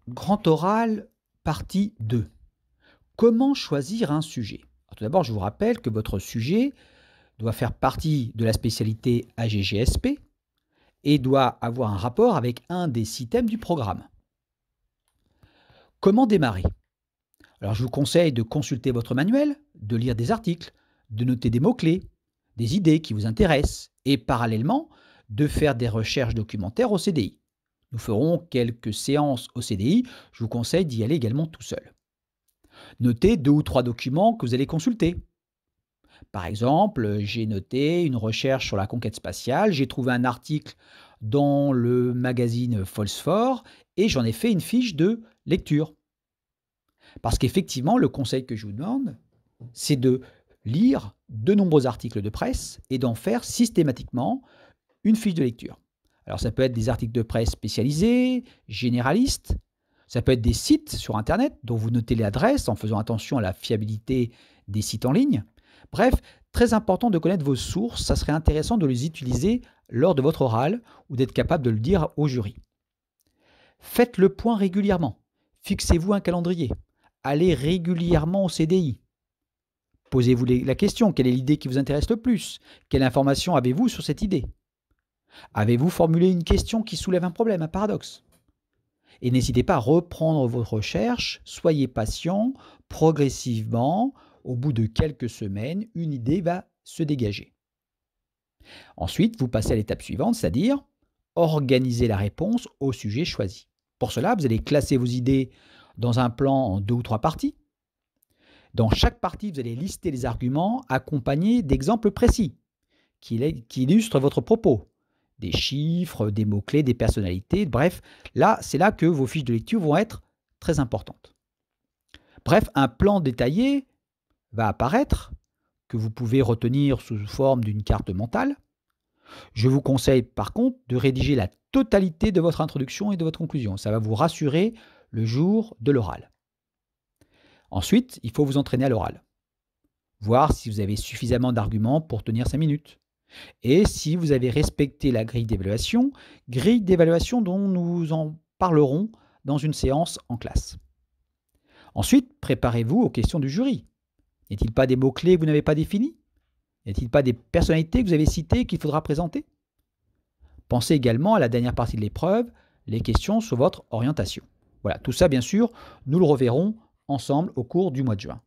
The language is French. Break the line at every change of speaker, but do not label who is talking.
Grand oral, partie 2. Comment choisir un sujet? Tout d'abord, je vous rappelle que votre sujet doit faire partie de la spécialité AGGSP et doit avoir un rapport avec un des systèmes du programme. Comment démarrer? Alors, je vous conseille de consulter votre manuel, de lire des articles, de noter des mots-clés, des idées qui vous intéressent et parallèlement de faire des recherches documentaires au CDI. Nous ferons quelques séances au CDI, je vous conseille d'y aller également tout seul. Notez 2 ou 3 documents que vous allez consulter. Par exemple, j'ai noté une recherche sur la conquête spatiale, j'ai trouvé un article dans le magazine Phosphore et j'en ai fait une fiche de lecture. Parce qu'effectivement, le conseil que je vous demande, c'est de lire de nombreux articles de presse et d'en faire systématiquement une fiche de lecture. Alors ça peut être des articles de presse spécialisés, généralistes, ça peut être des sites sur internet dont vous notez l'adresse en faisant attention à la fiabilité des sites en ligne. Bref, très important de connaître vos sources, ça serait intéressant de les utiliser lors de votre oral ou d'être capable de le dire au jury. Faites le point régulièrement, fixez-vous un calendrier, allez régulièrement au CDI. Posez-vous la question, quelle est l'idée qui vous intéresse le plus? Quelle information avez-vous sur cette idée? Avez-vous formulé une question qui soulève un problème, un paradoxe? Et n'hésitez pas à reprendre votre recherche, soyez patient, progressivement, au bout de quelques semaines, une idée va se dégager. Ensuite, vous passez à l'étape suivante, c'est-à-dire organiser la réponse au sujet choisi. Pour cela, vous allez classer vos idées dans un plan en 2 ou 3 parties. Dans chaque partie, vous allez lister les arguments accompagnés d'exemples précis qui illustrent votre propos. Des chiffres, des mots-clés, des personnalités, bref, là, c'est là que vos fiches de lecture vont être très importantes. Bref, un plan détaillé va apparaître, que vous pouvez retenir sous forme d'une carte mentale. Je vous conseille par contre de rédiger la totalité de votre introduction et de votre conclusion. Ça va vous rassurer le jour de l'oral. Ensuite, il faut vous entraîner à l'oral. Voir si vous avez suffisamment d'arguments pour tenir 5 minutes. Et si vous avez respecté la grille d'évaluation dont nous en parlerons dans une séance en classe. Ensuite, préparez-vous aux questions du jury. N'y a-t-il pas des mots-clés que vous n'avez pas définis? N'y a-t-il pas des personnalités que vous avez citées qu'il faudra présenter? Pensez également à la dernière partie de l'épreuve, les questions sur votre orientation. Voilà, tout ça bien sûr, nous le reverrons ensemble au cours du mois de juin.